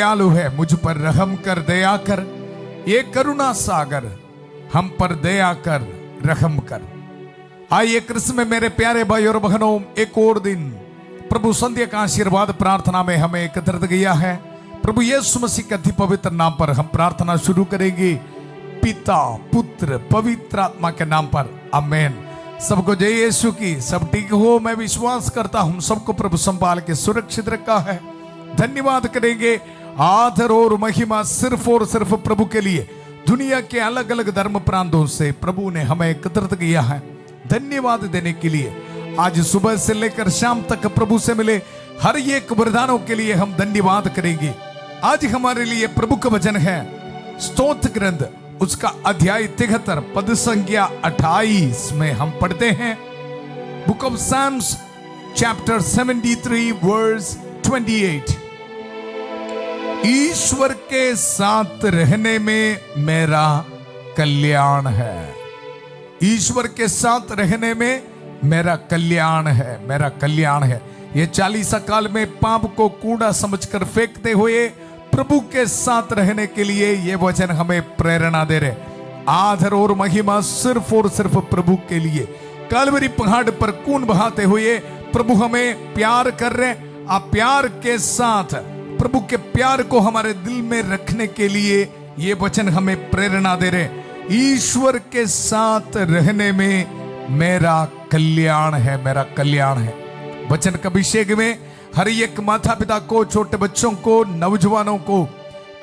दयालु है, मुझ पर रहम कर, दया कर। ये करुणा सागर, हम पर दया कर, रहम कर। आइए कृष्ण में मेरे प्यारे भाई और बहनों, एक और दिन प्रभु संध्या का आशीर्वाद प्रार्थना में हमें एकत्रित किया है। प्रभु यीशु मसीह के अति पवित्र नाम पर हम प्रार्थना शुरू करेंगे। पिता, पुत्र, पवित्र आत्मा के नाम पर, आमीन। सबको जय यीशु की। सब ठीक हो, मैं विश्वास करता हूं सबको प्रभु संभाल के सुरक्षित रखा है। धन्यवाद करेंगे। आदर और महिमा सिर्फ और सिर्फ प्रभु के लिए। दुनिया के अलग अलग धर्म प्रांतों से प्रभु ने हमें एकत्रित किया है, धन्यवाद देने के लिए। आज सुबह से लेकर शाम तक प्रभु से मिले हर एक वरदानों के लिए हम धन्यवाद करेंगे। आज हमारे लिए प्रभु का वचन है स्तोत्र ग्रंथ, उसका अध्याय 73 पद संख्या 28 में हम पढ़ते हैं। Book of Psalms chapter 73 verse 28। ईश्वर के साथ रहने में मेरा कल्याण है। ईश्वर के साथ रहने में मेरा कल्याण है, मेरा कल्याण है। ये 40 काल में पाप को कूड़ा समझकर फेंकते हुए प्रभु के साथ रहने के लिए ये वचन हमें प्रेरणा दे रहे। आदर और महिमा सिर्फ और सिर्फ प्रभु के लिए। कलवरी पहाड़ पर खून बहाते हुए प्रभु हमें प्यार कर रहे। आप प्यार के साथ प्रभु के प्यार को हमारे दिल में रखने के लिए ये वचन हमें प्रेरणा दे रहे। ईश्वर के साथ रहने में मेरा कल्याण है, मेरा कल्याण है। वचन का अभिषेक में हर एक माता पिता को, छोटे बच्चों को, नौजवानों को,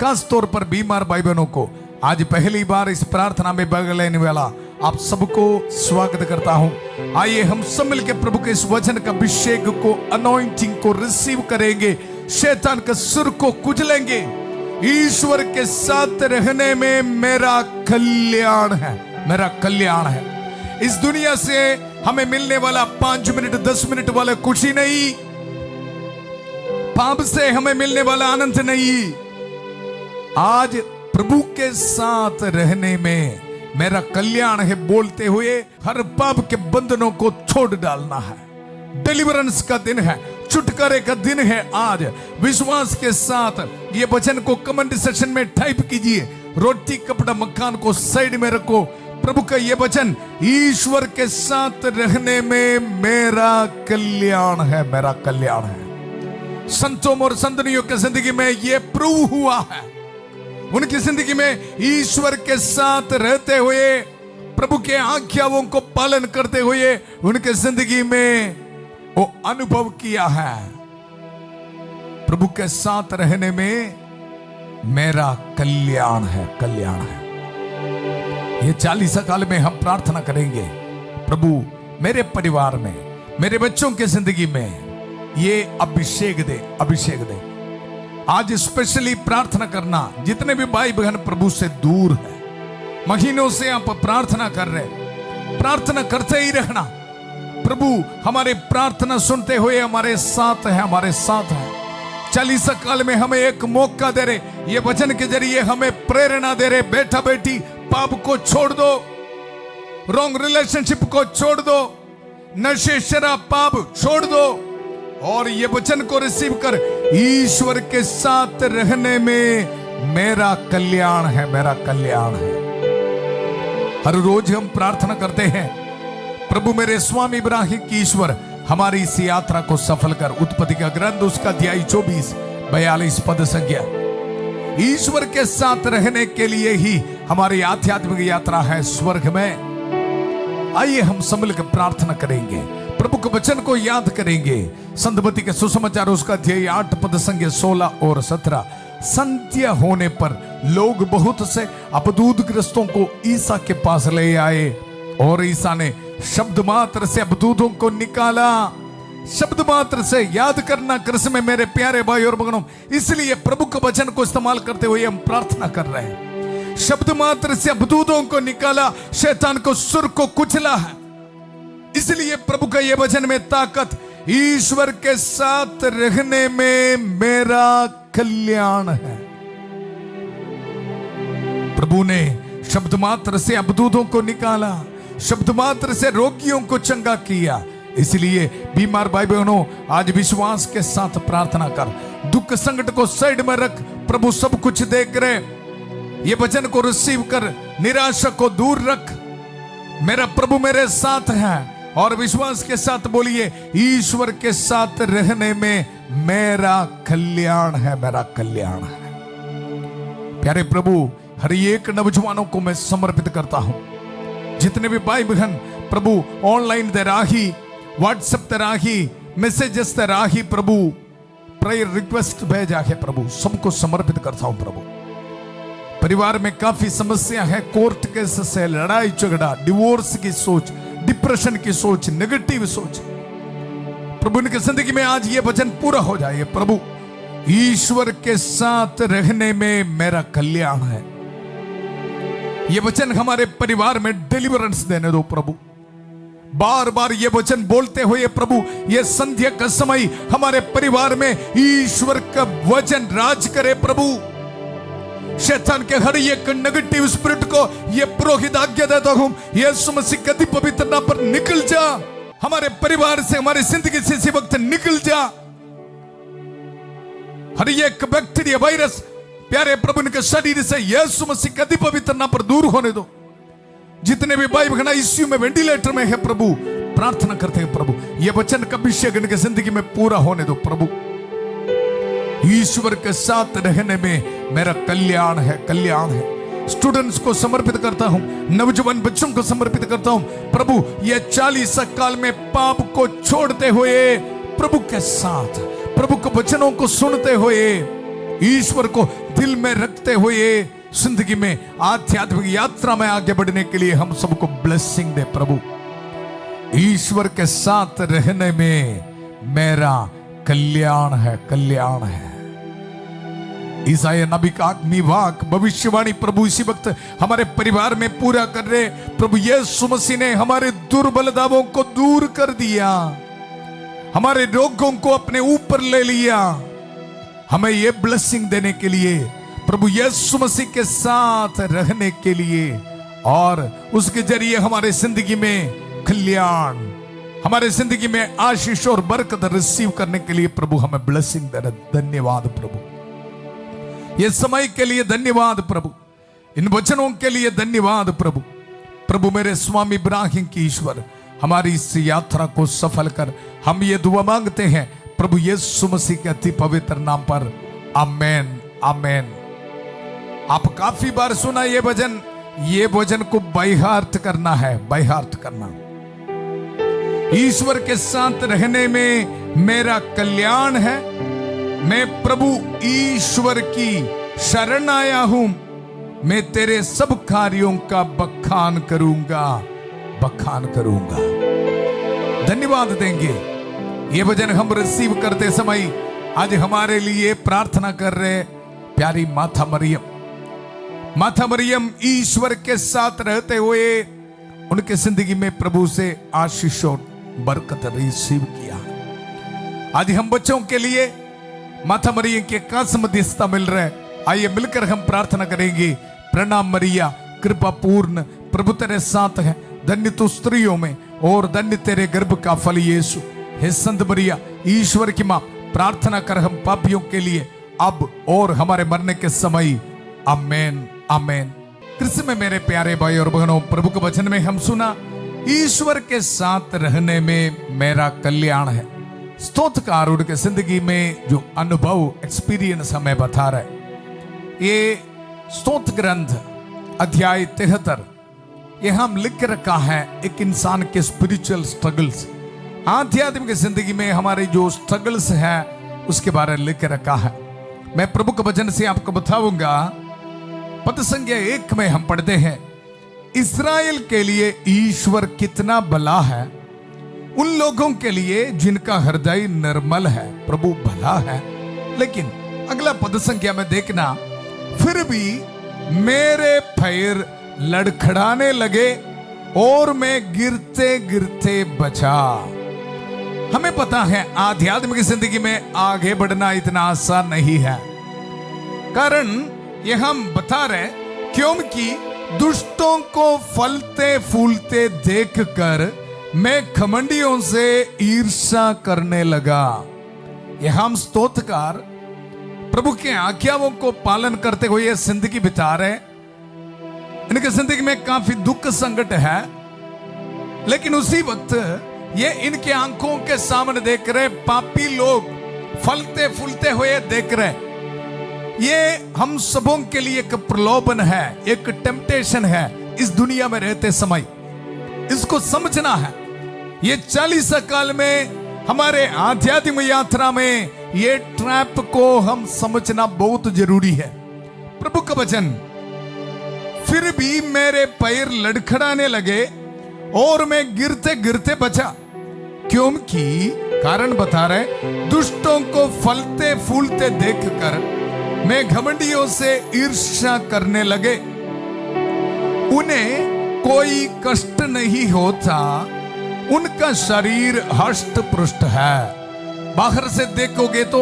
खास तौर पर बीमार भाई बहनों को आज पहली बार इस प्रार्थना में भाग लेने वाला आप सबको स्वागत करता हूं। आइए हम सब मिलकर प्रभु के इस वचन का अभिषेक को, अनॉइंटिंग को रिसीव करेंगे। शैतान के सिर को कुचलेंगे। ईश्वर के साथ रहने में मेरा कल्याण है, मेरा कल्याण है। इस दुनिया से हमें मिलने वाला 5 मिनट 10 मिनट वाला खुशी नहीं, पाप से हमें मिलने वाला आनंद नहीं। आज प्रभु के साथ रहने में मेरा कल्याण है बोलते हुए हर पाप के बंधनों को छोड़ डालना है। डिलीवरेंस का दिन है, छुटकारे का दिन है। आज विश्वास के साथ ये वचन को कमेंट सेक्शन में टाइप कीजिए। रोटी कपड़ा मकान को साइड में रखो। प्रभु का ये वचन, ईश्वर के साथ रहने में मेरा कल्याण है, मेरा कल्याण है। संतों और संतनियों की जिंदगी में ये प्रूव हुआ है। उनकी जिंदगी में ईश्वर के साथ रहते हुए, प्रभु के आज्ञाओं को पालन करते हुए उनके जिंदगी में वो अनुभव किया है। प्रभु के साथ रहने में मेरा कल्याण है, कल्याण है। ये 40 काल में हम प्रार्थना करेंगे, प्रभु मेरे परिवार में, मेरे बच्चों के जिंदगी में ये अभिषेक दे, अभिषेक दे। आज स्पेशली प्रार्थना करना, जितने भी भाई बहन प्रभु से दूर है, महीनों से आप प्रार्थना कर रहे, प्रार्थना करते ही रहना। प्रभु हमारे प्रार्थना सुनते हुए हमारे साथ है, हमारे साथ है। 40 काल में हमें एक मौका दे रहे, ये वचन के जरिए हमें प्रेरणा दे रहे। बेटा बेटी, पाप को छोड़ दो, रॉन्ग रिलेशनशिप को छोड़ दो, नशे शराब पाप छोड़ दो और ये वचन को रिसीव कर ईश्वर के साथ रहने में मेरा कल्याण है, मेरा कल्याण है। हर रोज हम प्रार्थना करते हैं, प्रभु मेरे स्वामी इब्राहिम की ईश्वर हमारी इस यात्रा को सफल कर। उत्पत्ति का ग्रंथ उसका अध्याय 24 42 पद संख्या। ईश्वर के साथ रहने के लिए ही हमारी आध्यात्मिक यात्रा है स्वर्ग में। आइए हम सब मिलकर प्रार्थना करेंगे, प्रभु के वचन को याद करेंगे। संतमती के सुसमाचार उसका अध्याय 8 पद संख्या 16 और 17। संध्या होने पर लोग बहुत से अपदूतग्रस्तों को ईसा के पास ले आए और ईसा ने शब्द मात्र से अपदूतों को निकाला। शब्द मात्र से, याद करना कृष्ण में मेरे प्यारे भाई और बहनों। इसलिए प्रभु के वचन को इस्तेमाल करते हुए हम प्रार्थना कर रहे हैं। शब्द मात्र से अपदूतों को निकाला, शैतान को सुर को कुचला है। इसलिए प्रभु का यह वचन में ताकत, ईश्वर के साथ रहने में मेरा कल्याण है। प्रभु ने शब्द मात्र से अपदूतों को निकाला, शब्द मात्र से रोगियों को चंगा किया। इसलिए बीमार भाई बहनों, आज विश्वास के साथ प्रार्थना कर। दुख दुख संकट को साइड में रख, प्रभु सब कुछ देख रहे, ये वचन को रिसीव कर, निराशा को दूर रख। मेरा प्रभु मेरे साथ है, और विश्वास के साथ बोलिए, ईश्वर के साथ रहने में मेरा कल्याण है, मेरा कल्याण है। प्यारे प्रभु, हर एक नौजवानों को मैं समर्पित करता हूं, जितने भी भाई बहन प्रभु ऑनलाइन दे राही, व्हाट्सएप दे राही, मैसेजेस दे राही प्रभु प्रेयर रिक्वेस्ट भेजा है प्रभु, सबको समर्पित करता हूं प्रभु। परिवार में काफी समस्या है, कोर्ट केस से, लड़ाई झगड़ा, डिवोर्स की सोच, डिप्रेशन की सोच, नेगेटिव सोच, प्रभु इनकी जिंदगी में आज ये वचन पूरा हो जाए प्रभु। ईश्वर के साथ रहने में मेरा कल्याण है, ये वचन हमारे परिवार में डिलीवरेंस देने दो प्रभु। बार बार ये वचन बोलते हुए प्रभु, ये संध्या का समय हमारे परिवार में ईश्वर का वचन राज करे प्रभु। शैतान के हर एक नेगेटिव स्पिरिट को ये पुरोहित आज्ञा देता हूं, यीशु मसीह के अति पवित्र नाम पर निकल जा, हमारे परिवार से, हमारी जिंदगी से इसी वक्त निकल जा। हर एक बैक्टीरिया, वायरस प्यारे प्रभु के शरीर से यीशु मसीह के अति पवित्र नाम पर दूर होने दो। जितने भी भाई बहन आईसीयू में, वेंटिलेटर में है प्रभु, प्रार्थना करते हैं प्रभु, ये वचन का अभिषेक इनके जिंदगी में पूरा होने दो प्रभु। ईश्वर के साथ रहने में मेरा कल्याण है, कल्याण है। स्टूडेंट्स को समर्पित करता हूं, नौजवान बच्चों को समर्पित करता हूं प्रभु। ये 40 काल में पाप को छोड़ते हुए प्रभु के साथ, प्रभु के वचनों को सुनते हुए, ईश्वर को दिल में रखते हुए जिंदगी में आध्यात्मिक यात्रा में आगे बढ़ने के लिए हम सबको ब्लेसिंग दे प्रभु। ईश्वर के साथ रहने में मेरा कल्याण है, कल्याण है। ईसाया नबी का आत्मी वाक, भविष्यवाणी प्रभु इसी वक्त हमारे परिवार में पूरा कर रहे प्रभु। यीशु मसीह ने हमारे दुर्बलताओं को दूर कर दिया, हमारे रोगों को अपने ऊपर ले लिया, हमें यह ब्लेसिंग देने के लिए, प्रभु यीशु मसीह के साथ रहने के लिए, और उसके जरिए हमारे जिंदगी में कल्याण, हमारे जिंदगी में आशीष और बरकत रिसीव करने के लिए प्रभु हमें ब्लेसिंग दे रहे। धन्यवाद प्रभु, ये समय के लिए धन्यवाद प्रभु, इन वचनों के लिए धन्यवाद प्रभु। प्रभु मेरे स्वामी इब्राहिम की ईश्वर, हमारी इस यात्रा को सफल कर, हम ये दुआ मांगते हैं प्रभु यीशु मसीह के अति पवित्र नाम पर, आमेन, आमेन। आप काफी बार सुना ये वचन को बाय हार्ट करना है, बाय हार्ट करना। ईश्वर के साथ रहने में मेरा कल्याण है, मैं प्रभु ईश्वर की शरण आया हूं, मैं तेरे सब कार्यों का बखान करूंगा, बखान करूंगा। धन्यवाद देंगे। ये वचन हम रिसीव करते समय आज हमारे लिए प्रार्थना कर रहे प्यारी माता मरियम, माता मरियम ईश्वर के साथ रहते हुए उनके जिंदगी में प्रभु से आशीष और बरकत रिसीव किया। आज हम बच्चों के लिए माता मरियम के कास मध्यस्थता मिल रहा है। आइए मिलकर हम प्रार्थना करेंगे। प्रणाम मरिया, कृपा पूर्ण, प्रभु तेरे साथ है, धन्य तू स्त्रियों में और धन्य तेरे गर्भ का फल यीशु। हे संत मरिया, ईश्वर की मां, प्रार्थना कर हम पापियों के लिए अब और हमारे मरने के समय। आमेन, आमेन। कृष्ण में मेरे प्यारे भाई और बहनों, प्रभु के वचन में हम सुना, ईश्वर के साथ रहने में मेरा कल्याण है। स्तोत्रकार उनके जिंदगी में जो अनुभव, एक्सपीरियंस हमें बता रहे। ये स्तोत्र ग्रंथ अध्याय 73 ये हम लिख रखा है एक इंसान के स्पिरिचुअल स्ट्रगल्स, आध्यात्मिक जिंदगी में हमारे जो स्ट्रगल्स है उसके बारे में लिख रखा है। मैं प्रभु के वचन से आपको बताऊंगा। पद संख्या 1 में हम पढ़ते हैं, इस्राएल के लिए ईश्वर कितना भला है, उन लोगों के लिए जिनका हृदय निर्मल है, प्रभु भला है। लेकिन अगला पद संख्या में देखना, फिर भी मेरे पैर लड़खड़ाने लगे और मैं गिरते गिरते बचा। हमें पता है आध्यात्मिक जिंदगी में आगे बढ़ना इतना आसान नहीं है, कारण ये हम बता रहे क्योंकि दुष्टों को फलते फूलते देखकर मैं घमंडियों से ईर्ष्या करने लगा। यह हम स्तोत्रकार प्रभु के आज्ञाओं को पालन करते हुए जिंदगी बिता रहे। इनकी जिंदगी में काफी दुख संकट है, लेकिन उसी वक्त ये इनके आंखों के सामने देख रहे पापी लोग फलते फूलते हुए देख रहे। ये हम सबों के लिए एक प्रलोभन है, एक टेम्पटेशन है इस दुनिया में रहते समय। इसको समझना है। ये 40 काल में हमारे आध्यात्मिक यात्रा में ये ट्रैप को हम समझना बहुत जरूरी है। प्रभु का वचन, फिर भी मेरे पैर लड़खड़ाने लगे और मैं गिरते गिरते बचा, क्योंकि कारण बता रहे, दुष्टों को फलते फूलते देखकर मैं घमंडियों से ईर्ष्या करने लगे। उन्हें कोई कष्ट नहीं होता, उनका शरीर हष्ट पुष्ट है। बाहर से देखोगे तो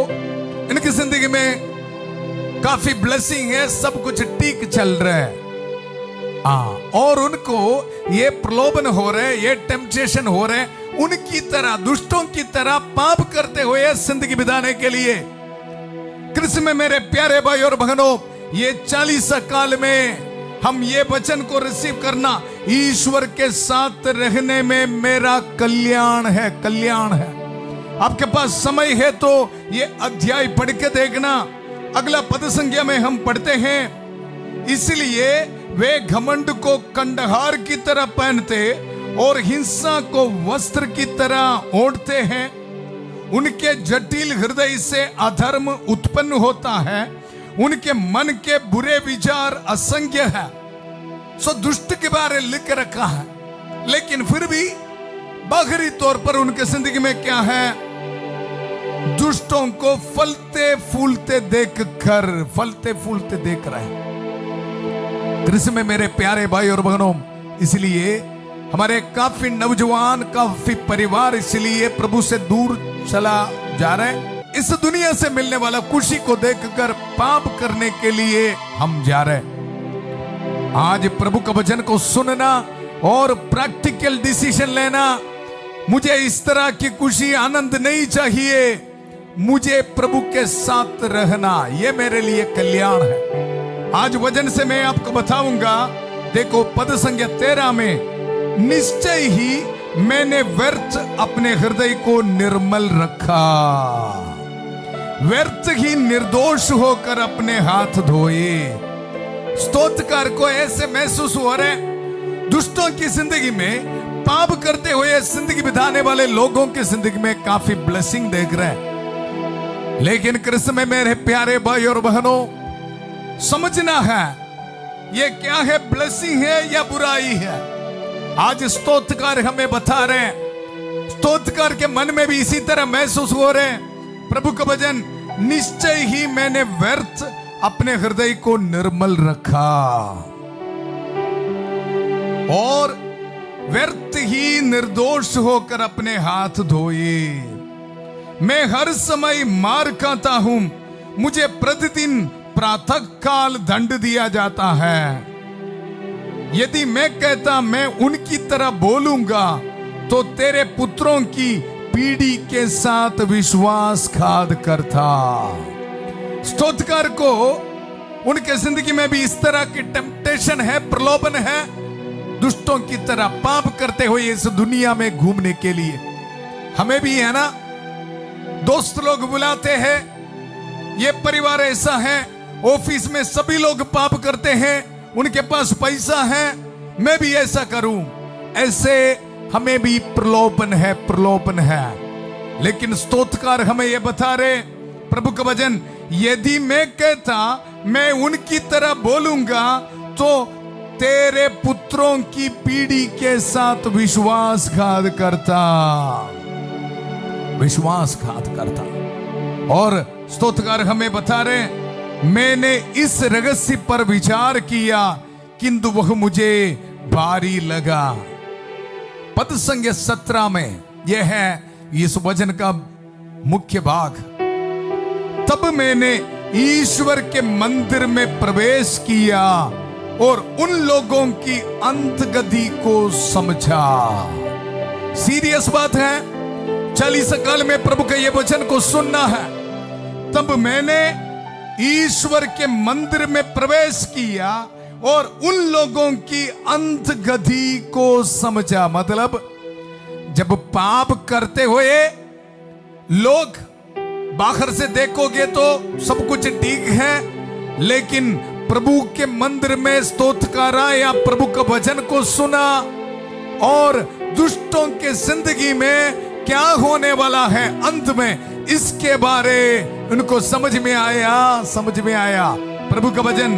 इनकी जिंदगी में काफी ब्लेसिंग है, सब कुछ ठीक चल रहा है। और उनको ये प्रलोभन हो रहे, ये टेम्पटेशन हो रहे उनकी तरह, दुष्टों की तरह पाप करते हुए जिंदगी बिताने के लिए। कृष्ण में मेरे प्यारे भाई और बहनों, ये 40 काल में हम ये वचन को रिसीव करना, ईश्वर के साथ रहने में मेरा कल्याण है, कल्याण है। आपके पास समय है तो ये अध्याय पढ़ के देखना। अगला पद संख्या में हम पढ़ते हैं, इसलिए वे घमंड को कंडहार की तरह पहनते और हिंसा को वस्त्र की तरह ओढ़ते हैं। उनके जटिल हृदय से अधर्म उत्पन्न होता है, उनके मन के बुरे विचार असंख्य है। सो दुष्ट के बारे लिख रखा है, लेकिन फिर भी बाहरी तौर पर उनके जिंदगी में क्या है? दुष्टों को फलते फूलते देख रहे हैं। कृष्ण में मेरे प्यारे भाई और बहनों, इसलिए हमारे काफी नौजवान, काफी परिवार इसलिए प्रभु से दूर चला जा रहे हैं। इस दुनिया से मिलने वाला खुशी को देखकर पाप करने के लिए हम जा रहे हैं। आज प्रभु का वचन को सुनना और प्रैक्टिकल डिसीजन लेना। मुझे इस तरह की खुशी, आनंद नहीं चाहिए, मुझे प्रभु के साथ रहना, यह मेरे लिए कल्याण है। आज वचन से मैं आपको बताऊंगा। देखो पद संख्या 13 में, निश्चय ही मैंने व्यर्थ अपने हृदय को निर्मल रखा, व्यर्थ ही निर्दोष होकर अपने हाथ धोए। स्तोत्रकार को ऐसे महसूस हो रहे, दुष्टों की जिंदगी में, पाप करते हुए जिंदगी बिताने वाले लोगों की जिंदगी में काफी ब्लेसिंग देख रहे हैं। लेकिन कृष्ण में मेरे प्यारे भाई और बहनों, समझना है ये क्या है, ब्लेसिंग है या बुराई है। आज स्तोत्रकार हमें बता रहे हैं, स्तोत्रकार के मन में भी इसी तरह महसूस हो रहे हैं। प्रभु का वचन, निश्चय ही मैंने व्यर्थ अपने हृदय को निर्मल रखा और व्यर्थ ही निर्दोष होकर अपने हाथ धोए। मैं हर समय मार खाता हूं, मुझे प्रतिदिन प्रातः काल दंड दिया जाता है। यदि मैं कहता मैं उनकी तरह बोलूंगा तो तेरे पुत्रों की पीढ़ी के साथ विश्वासघात करता। स्तोत्रकार को उनके जिंदगी में भी इस तरह की टेम्पटेशन है, प्रलोभन है, दुष्टों की तरह पाप करते हुए इस दुनिया में घूमने के लिए। हमें भी है ना, दोस्त लोग बुलाते हैं, ये परिवार ऐसा है, ऑफिस में सभी लोग पाप करते हैं, उनके पास पैसा है, मैं भी ऐसा करूं, ऐसे हमें भी प्रलोभन है, प्रलोभन है। लेकिन स्तोत्रकार हमें यह बता रहे, प्रभु का वचन, यदि मैं कहता मैं उनकी तरह बोलूंगा तो तेरे पुत्रों की पीढ़ी के साथ विश्वासघात करता, विश्वासघात करता। और स्तोत्रकार हमें बता रहे, मैंने इस रहस्य पर विचार किया किंतु वह मुझे भारी लगा। पद संख्या 17 में यह है इस वचन का मुख्य भाग। तब मैंने ईश्वर के मंदिर में प्रवेश किया और उन लोगों की अंतगति को समझा। सीरियस बात है, 40 काल में प्रभु के ये वचन को सुनना है। तब मैंने ईश्वर के मंदिर में प्रवेश किया और उन लोगों की अंतगति को समझा। मतलब जब पाप करते हुए लोग बाहर से देखोगे तो सब कुछ ठीक है, लेकिन प्रभु के मंदिर में स्तोत्र करा या प्रभु का वचन को सुना और दुष्टों के जिंदगी में क्या होने वाला है अंत में, इसके बारे उनको समझ में आया। प्रभु का वचन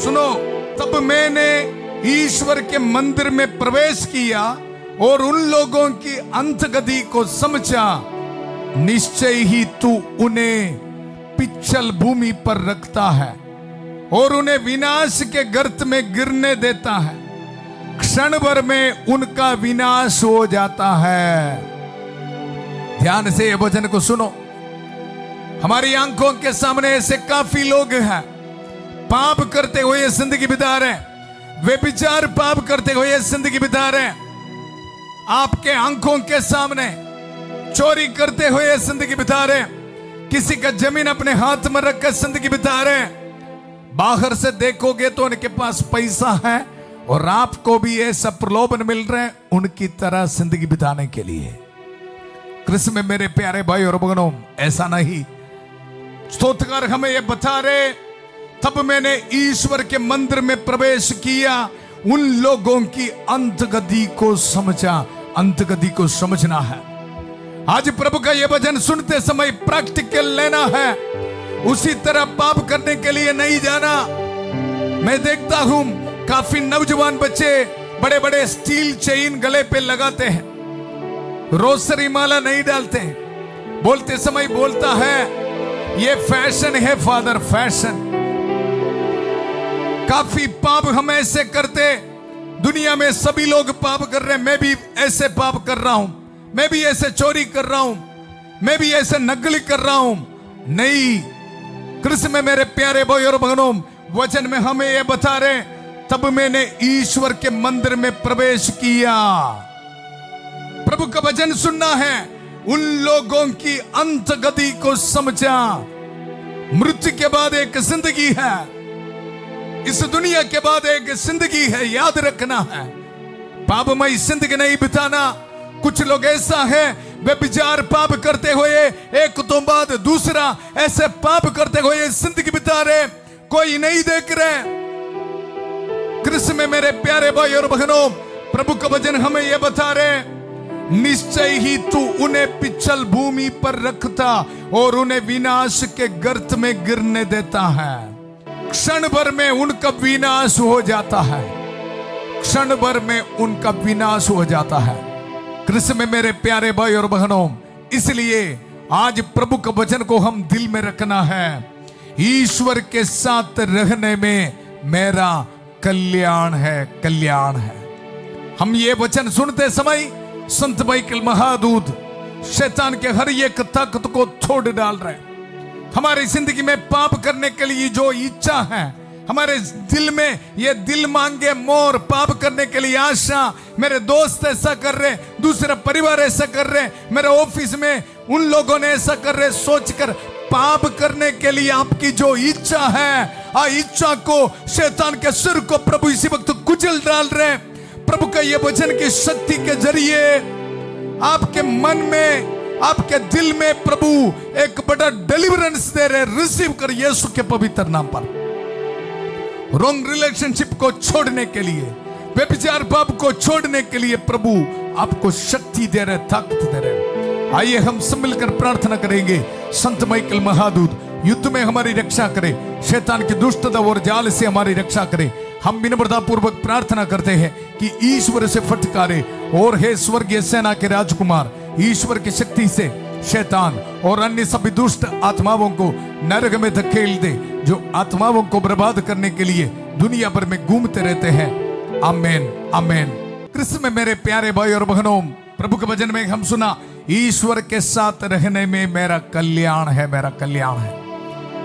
सुनो। तब मैंने ईश्वर के मंदिर में प्रवेश किया और उन लोगों की अंतगति को समझा। निश्चय ही तू उन्हें पिछल भूमि पर रखता है और उन्हें विनाश के गर्त में गिरने देता है। क्षण भर में उनका विनाश हो जाता है। ध्यान से ये वचन को सुनो। हमारी आंखों के सामने ऐसे काफी लोग हैं, पाप करते हुए जिंदगी बिता रहे हैं, वे विचार पाप करते हुए जिंदगी बिता रहे हैं। आपके आंखों के सामने चोरी करते हुए जिंदगी बिता रहे हैं, किसी का जमीन अपने हाथ में रखकर जिंदगी बिता रहे हैं। बाहर से देखोगे तो उनके पास पैसा है और आपको भी ऐसा प्रलोभन मिल रहे हैं उनकी तरह जिंदगी बिताने के लिए। कृष्ण में मेरे प्यारे भाई और बहनों, ऐसा नहीं। स्तोत्रकार हमें यह बता रहे, तब मैंने ईश्वर के मंदिर में प्रवेश किया, उन लोगों की अंतगति को समझा। अंतगति को समझना है। आज प्रभु का यह वचन सुनते समय प्रैक्टिकल लेना है, उसी तरह पाप करने के लिए नहीं जाना। मैं देखता हूं काफी नौजवान बच्चे बड़े बड़े स्टील चेन गले पे लगाते हैं, रोसरी माला नहीं डालते हैं। बोलते समय बोलता है ये फैशन है फादर, फैशन। काफी पाप हम ऐसे करते, दुनिया में सभी लोग पाप कर रहे हैं, मैं भी ऐसे पाप कर रहा हूं, मैं भी ऐसे चोरी कर रहा हूं, मैं भी ऐसे नकली कर रहा हूं। नहीं, कृष्ण में मेरे प्यारे भाई और बहनों, वचन में हमें यह बता रहे, तब मैंने ईश्वर के मंदिर में प्रवेश किया। प्रभु का वचन सुनना है, उन लोगों की अंतगति को समझा। मृत्यु के बाद एक जिंदगी है, इस दुनिया के बाद एक जिंदगी है, याद रखना है। पापमय जिंदगी नहीं बिताना। कुछ लोग ऐसा है, वे विचार पाप करते हुए एक तो बाद दूसरा ऐसे पाप करते हुए जिंदगी बिता रहे, कोई नहीं देख रहे। कृष्ण में मेरे प्यारे भाई और बहनों, प्रभु का वचन हमें यह बता रहे, निश्चय ही तू उन्हें पिछल भूमि पर रखता और उन्हें विनाश के गर्त में गिरने देता है। क्षण भर में उनका विनाश हो जाता है। क्षण भर में उनका विनाश हो जाता है। कृष्ण में मेरे प्यारे भाई और बहनों, इसलिए आज प्रभु का वचन को हम दिल में रखना है। ईश्वर के साथ रहने में मेरा कल्याण है, कल्याण है। हम ये वचन सुनते समय संत माइकल महादूत शैतान के हर एक ताकत को तोड़ डाल रहे हैं। हमारी जिंदगी में पाप करने के लिए जो इच्छा है, हमारे दिल में ये दिल मांगे मोर, पाप करने के लिए आशा, मेरे दोस्त ऐसा कर रहे, दूसरा परिवार ऐसा कर रहे, मेरे ऑफिस में उन लोगों ने ऐसा कर रहे, सोचकर पाप करने के लिए आपकी जो इच्छा है, आ इच्छा को शैतान के सिर को प्रभु इसी वक्त कुचल डाल रहे। प्रभु का ये वचन की शक्ति के जरिए आपके मन में, आपके दिल में प्रभु एक बड़ा डिलीवरेंस दे रहे। रिसीव कर यीशु के पवित्र नाम पर। रॉन्ग रिलेशनशिप को छोड़ने के लिए, व्यभिचार पाप को छोड़ने के लिए प्रभु आपको शक्ति दे रहे, ताकत दे रहे। आइए हम सब मिलकर प्रार्थना करेंगे। संत माइकल महादूत युद्ध में हमारी रक्षा करे, शैतान की दुष्टता और जाल से हमारी रक्षा करे। हम विनम्रता पूर्वक प्रार्थना करते हैं कि ईश्वर से फटकारे और हे स्वर्गीय सेना के राजकुमार, ईश्वर की शक्ति से शैतान और अन्य सभी दुष्ट आत्माओं को नरक में धकेल दे, जो आत्माओं को बर्बाद करने के लिए दुनिया भर में घूमते रहते हैं। आमेन, आमेन। कृष्ण में मेरे प्यारे भाई और बहनों, प्रभु के वचन में हम सुना, ईश्वर के साथ रहने में मेरा कल्याण है, मेरा कल्याण है।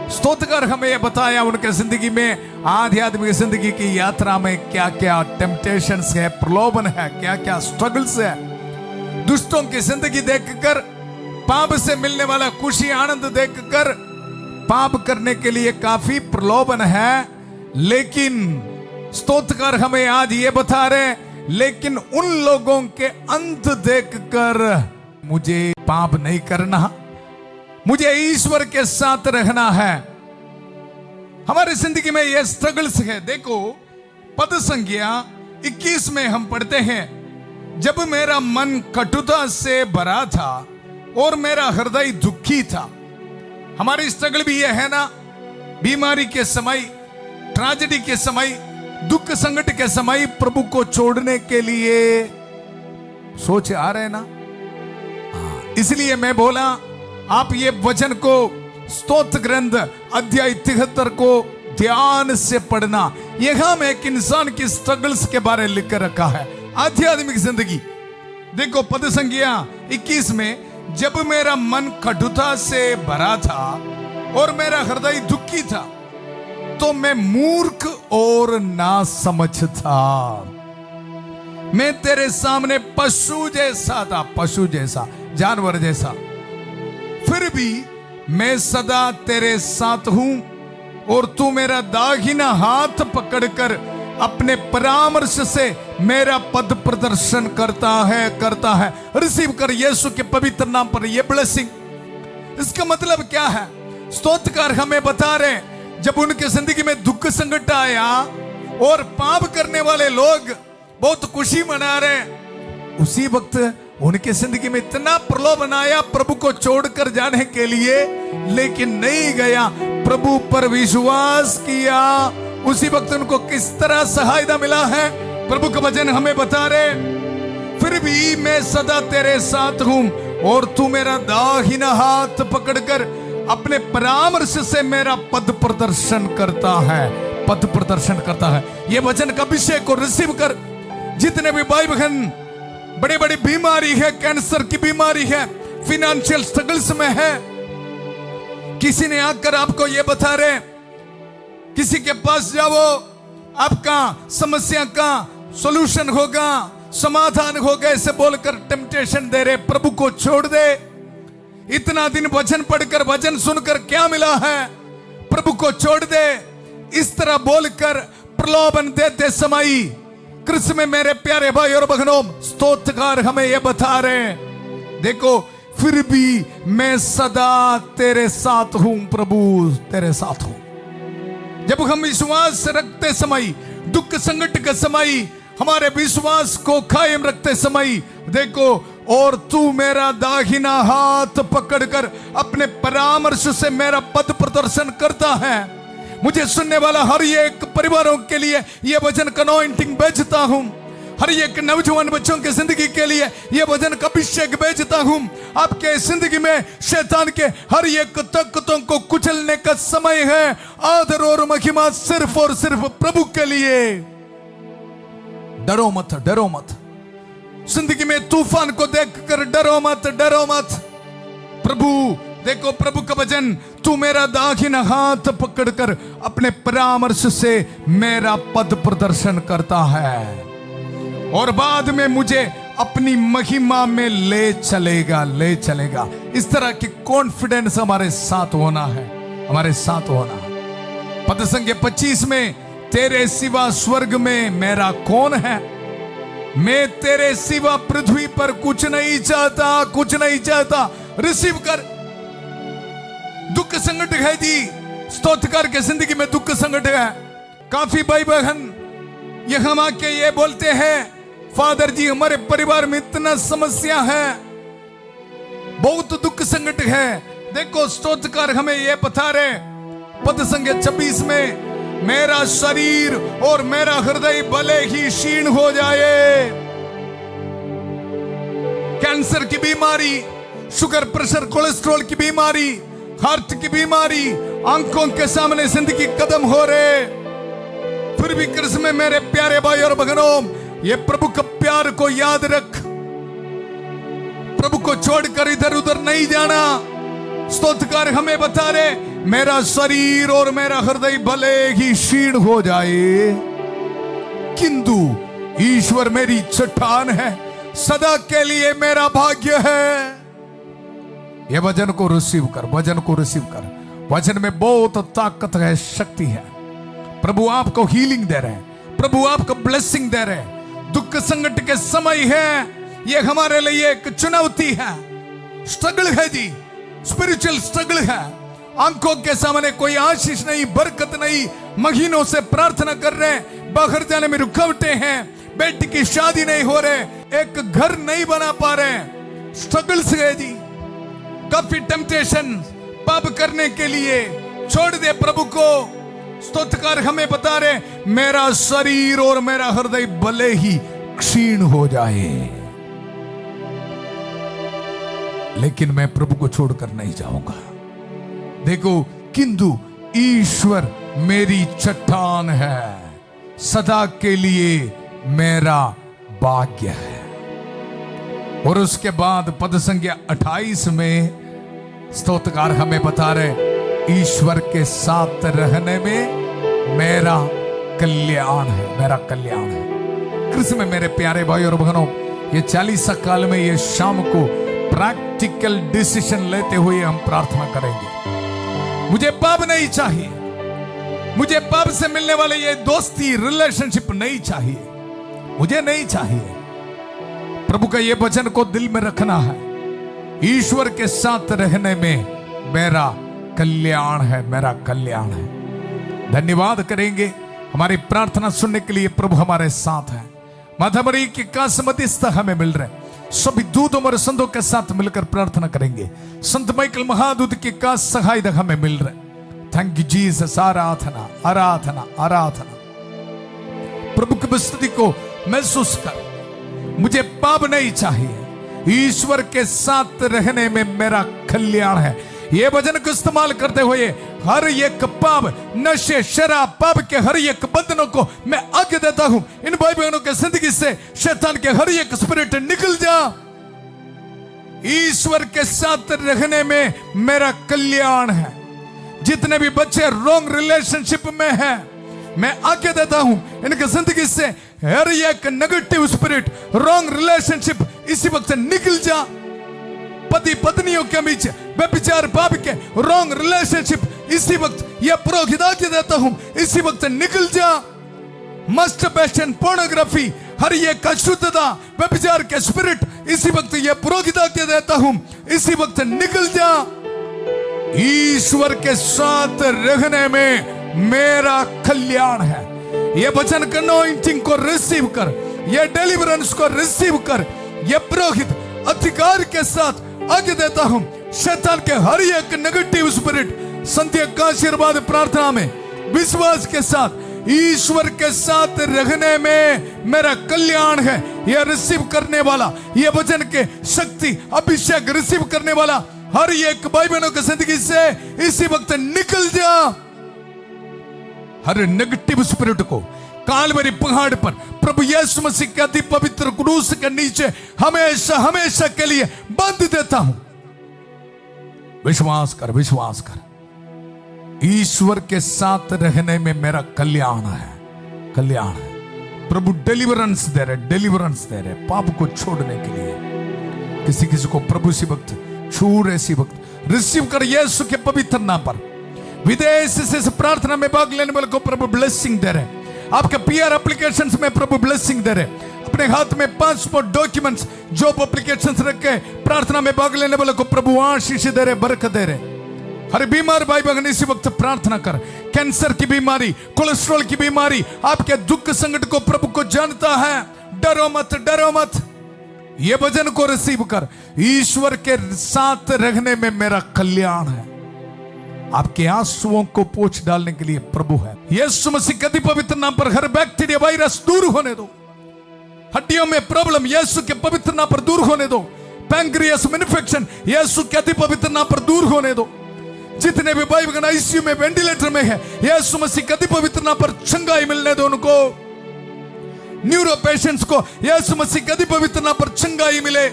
स्तोत्रकार हमें यह बताया उनके जिंदगी में, आध्यात्मिक जिंदगी की यात्रा में क्या क्या टेम्पटेशंस है, प्रलोभन है, क्या क्या स्ट्रगल्स है। दुष्टों की जिंदगी देखकर, पाप से मिलने वाला खुशी आनंद देखकर पाप करने के लिए काफी प्रलोभन है, लेकिन स्तोत्रकार हमें आज ये बता रहे, लेकिन उन लोगों के अंत देखकर मुझे पाप नहीं करना, मुझे ईश्वर के साथ रहना है। हमारी जिंदगी में ये स्ट्रगल्स है। देखो पद संख्या 21 में हम पढ़ते हैं, जब मेरा मन कटुता से भरा था और मेरा हृदय दुखी था। हमारी स्ट्रगल भी ये है ना, बीमारी के समय, ट्रेजेडी के समय, दुख संकट के समय प्रभु को छोड़ने के लिए सोच आ रहे ना। इसलिए मैं बोला आप ये वचन को, स्तोत्र ग्रंथ अध्याय 73 को ध्यान से पढ़ना। यहां में एक इंसान की स्ट्रगल्स के बारे में लिख कर रखा है, आध्यात्मिक जिंदगी। देखो पद संख्या 21 में, जब मेरा मन कटुता से भरा था और मेरा हृदय दुखी था, तो मैं मूर्ख और नासमझ था। मैं तेरे सामने पशु जैसा था, पशु जैसा, जानवर जैसा। फिर भी मैं सदा तेरे साथ हूं और तू मेरा दाहिना हाथ पकड़कर अपने परामर्श से मेरा पद प्रदर्शन करता है। रिसीव कर यीशु के पवित्र नाम पर यह ब्लेसिंग। इसका मतलब क्या है? स्तोत्रकार हमें बता रहे, जब उनके जिंदगी में दुख संकट आया और पाप करने वाले लोग बहुत खुशी मना रहे, उसी वक्त उनके जिंदगी में इतना प्रलोभन आया प्रभु को छोड़कर जाने के लिए, लेकिन नहीं गया, प्रभु पर विश्वास किया। उसी वक्त उनको किस तरह सहायता मिला है प्रभु का वचन हमें बता रहे, फिर भी मैं सदा तेरे साथ हूं और तू मेरा दाहिना हाथ पकड़कर अपने परामर्श से मेरा पद प्रदर्शन करता है, पद प्रदर्शन करता है। यह वचन का अभिषेक को रिसीव कर। जितने भी भाई बहन बड़ी बड़ी बीमारी है, कैंसर की बीमारी है, फिनेंशियल स्ट्रगल्स में है, किसी ने आकर आपको यह बता रहे, किसी के पास जाओ आपका समस्या का सॉल्यूशन होगा, समाधान होगा, ऐसे बोलकर टेम्पटेशन दे रहे, प्रभु को छोड़ दे। इतना दिन वचन पढ़कर, वचन सुनकर क्या मिला है? प्रभु को छोड़ दे। इस तरह बोलकर प्रलोभन देते समय, कृष्ण में मेरे प्यारे भाई और बहनों, स्तोत्रकार हमें यह बता रहे, देखो फिर भी मैं सदा तेरे साथ हूं, प्रभु तेरे साथ हूं। जब हम विश्वास रखते समय, दुख संकट के समय, हमारे विश्वास को कायम रखते समय, देखो, और तू मेरा दाहिना हाथ पकड़कर अपने परामर्श से मेरा पद प्रदर्शन करता है। मुझे सुनने वाला हर एक परिवारों के लिए यह वचन का अनॉइंटिंग भेजता हूं, हर एक नौजवान बच्चों की जिंदगी के लिए यह वचन का अभिषेक भेजता हूं। आपके जिंदगी में शैतान के हर एक ताकतों को कुचलने का समय है। आदर और महिमा सिर्फ और सिर्फ प्रभु के लिए। डरो मत, डरो मत। जिंदगी में तूफान को देखकर डरो मत, डरो मत। प्रभु, देखो प्रभु का वचन, तू मेरा दाहिना हाथ पकड़कर अपने परामर्श से मेरा पद प्रदर्शन करता है और बाद में मुझे अपनी महिमा में ले चलेगा, ले चलेगा। इस तरह की कॉन्फिडेंस हमारे साथ होना है, हमारे साथ होना। पद संख्या 25 में, तेरे सिवा स्वर्ग में मेरा कौन है? मैं तेरे सिवा पृथ्वी पर कुछ नहीं चाहता, कुछ नहीं चाहता। रिसीव कर। दुख संकट है जी, स्तोत्रकार के जिंदगी में दुख संकट है। काफी भाई बहन यहां आके ये बोलते हैं, फादर जी हमारे परिवार में इतना समस्या है, बहुत दुख संकट है। देखो स्तोत्रकार हमें ये बता रहे, पद संख्या 26 में, मेरा शरीर और मेरा हृदय भले ही क्षीण हो जाए। कैंसर की बीमारी, शुगर, प्रेशर, कोलेस्ट्रॉल की बीमारी, हार्ट की बीमारी, आंखों के सामने जिंदगी कदम हो रहे, फिर भी कृष्ण में मेरे प्यारे भाई और बहनों, ये प्रभु का प्यार को याद रख। प्रभु को छोड़कर इधर उधर नहीं जाना। स्तोत्रकार हमें बता रहे, मेरा शरीर और मेरा हृदय भले ही क्षीण हो जाए, किंतु ईश्वर मेरी चट्टान है, सदा के लिए मेरा भाग्य है। ये वचन को रिसीव कर, वचन को रिसीव कर। वचन में बहुत ताकत है, शक्ति है। प्रभु आपको हीलिंग दे रहे हैं, प्रभु आपको ब्लेसिंग दे रहे हैं। दुख संकट के समय है, ये हमारे लिए एक चुनौती है, स्ट्रगल है जी, स्पिरिचुअल स्ट्रगल है। आंखों के सामने कोई आशीष नहीं, बरकत नहीं, महीनों से प्रार्थना कर रहे हैं, बाहर जाने में रुकावटें हैं, बेटी की शादी नहीं हो रहे, एक घर नहीं बना पा रहे, स्ट्रगल्स है जी, काफी टेम्पटेशन पाप करने के लिए। छोड़ दे प्रभु को। स्तोत्रकार हमें बता रहे, मेरा शरीर और मेरा हृदय भले ही क्षीण हो जाए, लेकिन मैं प्रभु को छोड़कर नहीं जाऊंगा। देखो, किंतु ईश्वर मेरी चट्टान है, सदा के लिए मेरा भाग्य है। और उसके बाद पद संख्या 28 में स्तोत्रकार हमें बता रहे, ईश्वर के साथ रहने में मेरा कल्याण है, मेरा कल्याण है। कृष्ण में मेरे प्यारे भाई और बहनों, ये 40 साल में ये शाम को प्रैक्टिकल डिसीजन लेते हुए हम प्रार्थना करेंगे। मुझे पाप नहीं चाहिए, मुझे पाप से मिलने वाले ये दोस्ती रिलेशनशिप नहीं चाहिए, मुझे नहीं चाहिए। प्रभु का ये वचन को दिल में रखना है, ईश्वर के साथ रहने में मेरा कल्याण है, मेरा कल्याण है। धन्यवाद करेंगे हमारी प्रार्थना सुनने के लिए। प्रभु हमारे साथ है, माता मरी की कास मध्यस्थ हमें मिल रहे, सभी दूतों और संतों के साथ मिलकर प्रार्थना करेंगे। संत माइकल महादूत की कास सहायता हमें मिल रहे। Thank you Jesus. आराधना आराधना आराधना। प्रभु की उपस्थिति को महसूस कर। मुझे पाप नहीं चाहिए, ईश्वर के साथ रहने में मेरा कल्याण है। ये वचन को इस्तेमाल करते हुए हर एक पाप, नशे, शराब, पाप के हर एक बंधनों को मैं आगे देता हूं। इन भाई बहनों के जिंदगी से शैतान के हर एक स्पिरिट निकल जा। ईश्वर के साथ रहने में मेरा कल्याण है। जितने भी बच्चे रॉन्ग रिलेशनशिप में हैं, मैं आगे देता हूं, इनके जिंदगी से हर एक नेगेटिव स्पिरिट, रॉन्ग रिलेशनशिप इसी वक्त निकल जा। पति पत्नियों के बीच व्यभिचार, पाप के रॉन्ग रिलेशनशिप इसी वक्त यह पुरोहित आज्ञा देता हूं, इसी वक्त निकल जा। मस्टरबेशन, पोर्नोग्राफी, हर एक अशुद्धता, व्यभिचार के स्पिरिट इसी वक्त यह पुरोहित आज्ञा देता हूं, इसी वक्त निकल जा। ईश्वर के साथ रहने में मेरा कल्याण है। यह वचन का अनॉइंटिंग को रिसीव कर, यह डिलीवरेंस को रिसीव कर। यह पुरोहित अधिकार के साथ आगे देता हूं, शैतान के हर एक नेगेटिव स्पिरिट संध्या का आशीर्वाद प्रार्थना में विश्वास के साथ ईश्वर के साथ रहने में मेरा कल्याण है। यह रिसीव करने वाला, यह वचन के शक्ति अभिषेक रिसीव करने वाला हर एक भाई बहनों की जिंदगी से इसी वक्त निकल जा। हर नेगेटिव स्पिरिट को कालवरी पहाड़ पर प्रभु यीशु मसीह के अति पवित्र क्रूस के नीचे हमेशा हमेशा के लिए बांध देता हूं। विश्वास कर, विश्वास कर। ईश्वर के साथ रहने में मेरा कल्याण है, कल्याण है। प्रभु डिलीवरेंस दे रहे, डिलीवरेंस दे रहे पाप को छोड़ने के लिए। किसी किसी को प्रभु इसी वक्त छू इसी वक्त रिसीव कर यीशु के पवित्र नाम पर। विदेश से इस प्रार्थना में भाग लेने वाले को प्रभु ब्लेसिंग दे रहे। आपके पीआर एप्लीकेशंस में प्रभु ब्लेसिंग दे रहे। अपने हाथ में पासपोर्ट डॉक्यूमेंट्स, जॉब एप्लीकेशंस रख के प्रार्थना में भाग लेने वाले को प्रभु आशीष दे रहे, बरकत दे रहे। हर बीमार भाई बहन इसी वक्त प्रार्थना कर। कैंसर की बीमारी, कोलेस्ट्रॉल की बीमारी, आपके दुख संकट को प्रभु को जानता है। डरो मत, डरो मत। ये वचन को रिसीव कर। ईश्वर के साथ रहने में मेरा कल्याण है। आपके आंसुओं को पोंछ डालने के लिए प्रभु है। यीशु मसीह के पवित्र नाम पर हर बैक्टीरिया, वायरस दूर होने दो। हड्डियों में प्रॉब्लम यीशु के पवित्र नाम पर दूर होने दो। पैंक्रियास में इन्फेक्शन यीशु के पवित्र नाम पर दूर होने दो। जितने भी भाई बहन आईसीयू में, वेंटिलेटर में है, यीशु मसीह के पवित्र नाम पर चंगाई मिलने दो उनको। न्यूरो पेशेंट्स को यीशु मसीह के पवित्र नाम पर चंगाई मिले।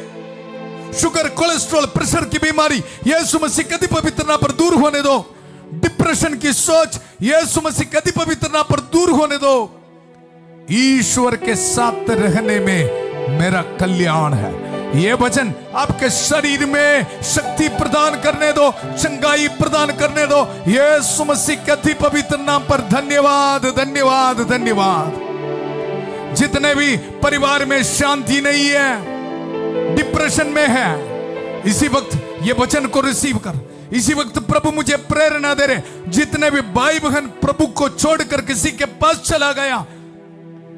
शुगर, कोलेस्ट्रॉल, प्रेशर की बीमारी यीशु मसीह के पवित्र नाम पर दूर होने दो। डिप्रेशन की सोच यीशु मसीह के पवित्र नाम पर दूर होने दो। ईश्वर के साथ रहने में मेरा कल्याण है। ये वचन आपके शरीर में शक्ति प्रदान करने दो, चंगाई प्रदान करने दो। यीशु मसीह के अति पवित्र नाम पर धन्यवाद, धन्यवाद, धन्यवाद। जितने भी परिवार में शांति नहीं है, डिप्रेशन में है, इसी वक्त ये वचन को रिसीव कर। इसी वक्त प्रभु मुझे प्रेरणा दे रहे, जितने भी भाई बहन प्रभु को छोड़कर किसी के पास चला गया,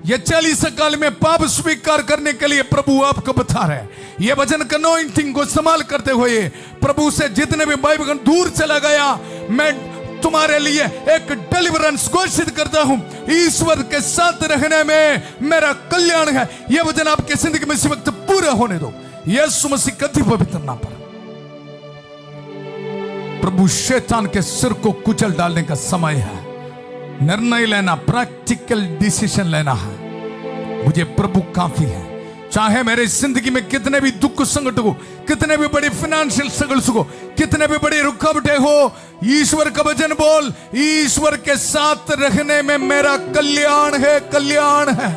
ये 40 साल में पाप स्वीकार करने के लिए प्रभु आपको बता रहे हैं। ये वचन का अनॉइंटिंग को इस्तेमाल करते हुए प्रभु से जितने भी भाई बहन दूर चला गया, मैं तुम्हारे लिए एक डिलीवरेंस घोषित करता हूं। ईश्वर के साथ रहने में मेरा कल्याण है। यह वचन आपके जिंदगी में इसी वक्त पूरा होने दो, यीशु मसीह के अति पवित्र नाम पर। प्रभु शैतान के सिर को कुचल डालने का समय है। निर्णय लेना, प्रैक्टिकल डिसीजन लेना है। मुझे प्रभु काफी है। चाहे मेरे जिंदगी में कितने भी दुख संकट हो, कितने भी बड़े फाइनेंशियल स्ट्रगल्स हो, कितने भी बड़ी रुकावटें हो, ईश्वर का वचन बोल, ईश्वर के साथ रहने में मेरा कल्याण है, कल्याण है।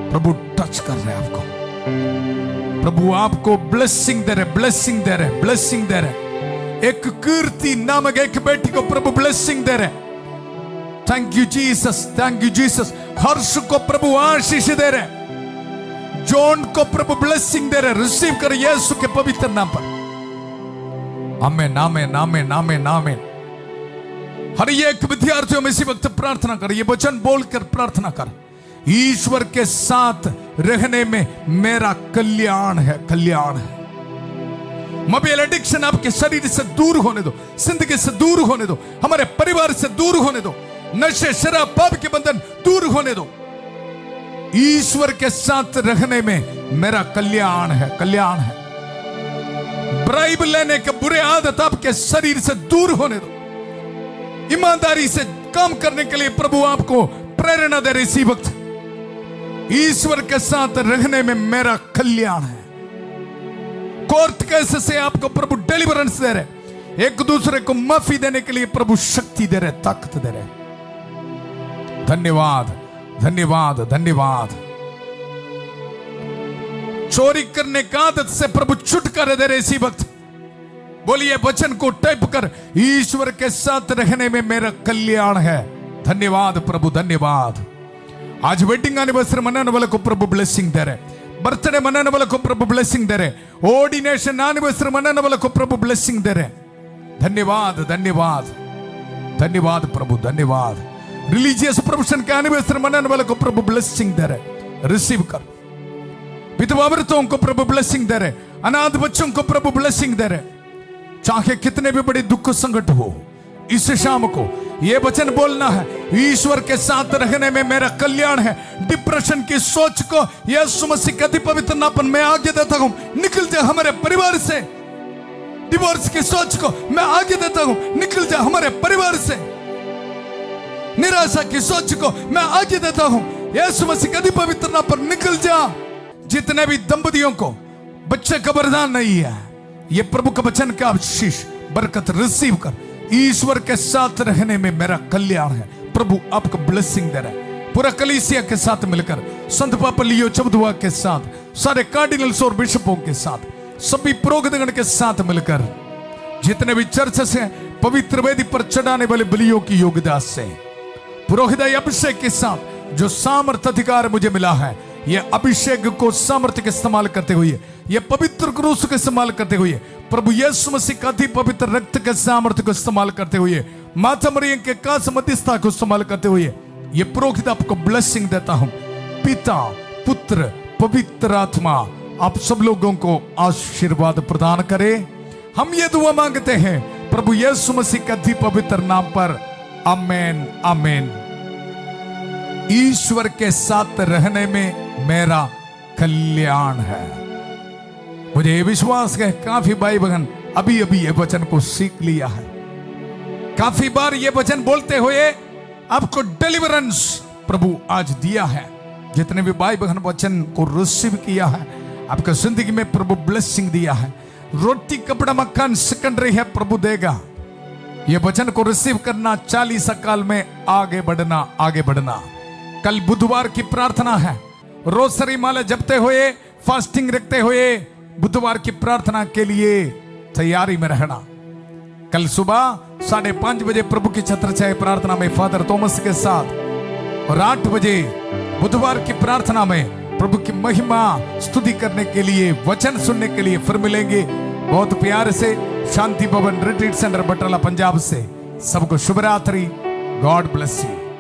प्रभु टच कर रहे हैं आपको। प्रभु आपको ब्लेसिंग दे रहे, ब्लेसिंग दे रहे, ब्लेसिंग दे रहे। एक कीर्ति नामक एक बेटी को प्रभु ब्लेसिंग दे रहे। Thank you Jesus, thank you Jesus. Harsh को प्रभु आशीष दे रहे। जॉन को प्रभु ब्लेसिंग दे रहे। रिसीव कर यीशु के पवित्र नाम पर। आमीन, आमीन, आमीन, आमीन, आमीन। हर एक विद्यार्थियों में इसी वक्त प्रार्थना कर, ये वचन बोलकर प्रार्थना कर, ईश्वर के साथ रहने में मेरा कल्याण है, कल्याण है। मोबाइल एडिक्शन आपके शरीर से दूर होने दो, जिंदगी से दूर होने दो, हमारे परिवार से दूर होने दो, नशे शराब पाप के बंधन दूर होने दो। ईश्वर के साथ रहने में मेरा कल्याण है, कल्याण है। ब्राइब लेने के बुरे आदत आपके शरीर से दूर होने दो। ईमानदारी से काम करने के लिए प्रभु आपको प्रेरणा दे रहे। इसी वक्त ईश्वर के साथ रहने में मेरा कल्याण है। कोर्ट केस से आपको प्रभु डिलीवरेंस दे रहे। एक दूसरे को माफी देने के लिए प्रभु शक्ति दे रहे, ताकत दे रहे। धन्यवाद, धन्यवाद, धन्यवाद। चोरी करने का आदत से प्रभु छुटकारा दे रहे। इसी वक्त बोलिए वचन को टाइप कर, ईश्वर के साथ रहने में मेरा कल्याण है। धन्यवाद प्रभु, धन्यवाद। आज वेडिंग एनिवर्सरी मनाने वाले को प्रभु ब्लेसिंग दे रहे, बर्थडे मनाने वाले को प्रभु ब्लेसिंग दे रहे, ऑर्डिनेशन एनिवर्सरी मनाने वाले को प्रभु ब्लेसिंग दे रहे। धन्यवाद, धन्यवाद, धन्यवाद प्रभु, धन्यवाद। रिलीजियस प्रोफेशन के एनिवर्सरी मनाने वाले को प्रभु ब्लेसिंग दे रहे। रिसीव कर। विधवा औरतों को प्रभु ब्लेसिंग दे रहे, अनाथ बच्चों को प्रभु ब्लेसिंग दे रहे। चाहे कितने भी बड़े दुख संकट हो, इस शाम को यह वचन बोलना है, ईश्वर के साथ रहने में मेरा कल्याण है। डिप्रेशन की सोच को यीशु मसीह के अति पवित्र नाम पर मैं आगे देता हूं, निकल जा हमारे परिवार से। डिवोर्स की सोच को मैं आगे देता हूं, निकल जा हमारे परिवार से। निराशा की सोच को मैं आगे देता हूं, यीशु मसीह के अति पवित्र नाम पर निकल जा। जितने भी दंपतियों को बच्चे का वरदान नहीं है, ये प्रभु का वचन का आशीष बरकत रिसीव कर। ईश्वर के साथ रहने में मेरा कल्याण है। प्रभु आपको ब्लेसिंग दे रहा है। पूरा कलीसिया के साथ मिलकर, संत पापा लियो चौधवा के साथ, सारे कार्डिनल्स और बिशपों के साथ, सभी पुरोहितगण के साथ मिलकर, जितने भी चर्च से पवित्र वेदी पर चढ़ाने वाले बलियों की योग्यता से, पुरोहित अभिषेक के साथ जो सामर्थ अधिकार मुझे मिला है, यह अभिषेक को सामर्थ्य के इस्तेमाल करते हुए, यह पवित्र क्रूस के इस्तेमाल करते हुए, प्रभु यीशु मसीह का अति पवित्र रक्त के सामर्थ्य को इस्तेमाल करते हुए, माता मरियम के कास मध्यस्थता को इस्तेमाल करते हुए, यह पुरोहित आपको ब्लेसिंग देता हूं। पिता, पुत्र, पवित्र आत्मा आप सब लोगों को आशीर्वाद प्रदान करे। हम ये दुआ मांगते हैं प्रभु यीशु मसीह के अति पवित्र नाम पर। आमीन, आमीन। ईश्वर के साथ रहने में मेरा कल्याण है। मुझे ये विश्वास है काफी भाई बहन अभी अभी ये वचन को सीख लिया है। काफी बार ये वचन बोलते हुए आपको डिलीवरेंस प्रभु आज दिया है। जितने भी भाई बहन वचन को रिसीव किया है, आपका जिंदगी में प्रभु ब्लेसिंग दिया है। रोटी कपड़ा मकान सेकेंडरी है, प्रभु देगा। ये वचन को रिसीव करना, 40 साल में आगे बढ़ना, आगे बढ़ना। कल बुधवार की प्रार्थना है, रोसरी माला जपते हुए, फास्टिंग रखते हुए बुधवार की प्रार्थना के लिए तैयारी में रहना। कल सुबह 5:30 बजे प्रभु की छत्रछाया प्रार्थना में फादर थॉमस के साथ, और 8 बजे बुधवार की प्रार्थना में प्रभु की महिमा स्तुति करने के लिए, वचन सुनने के लिए फिर मिलेंगे। बहुत प्यार से शांति भवन रिट्रीट सेंटर बटाला पंजाब से सबको शुभ रात्रि। God bless you.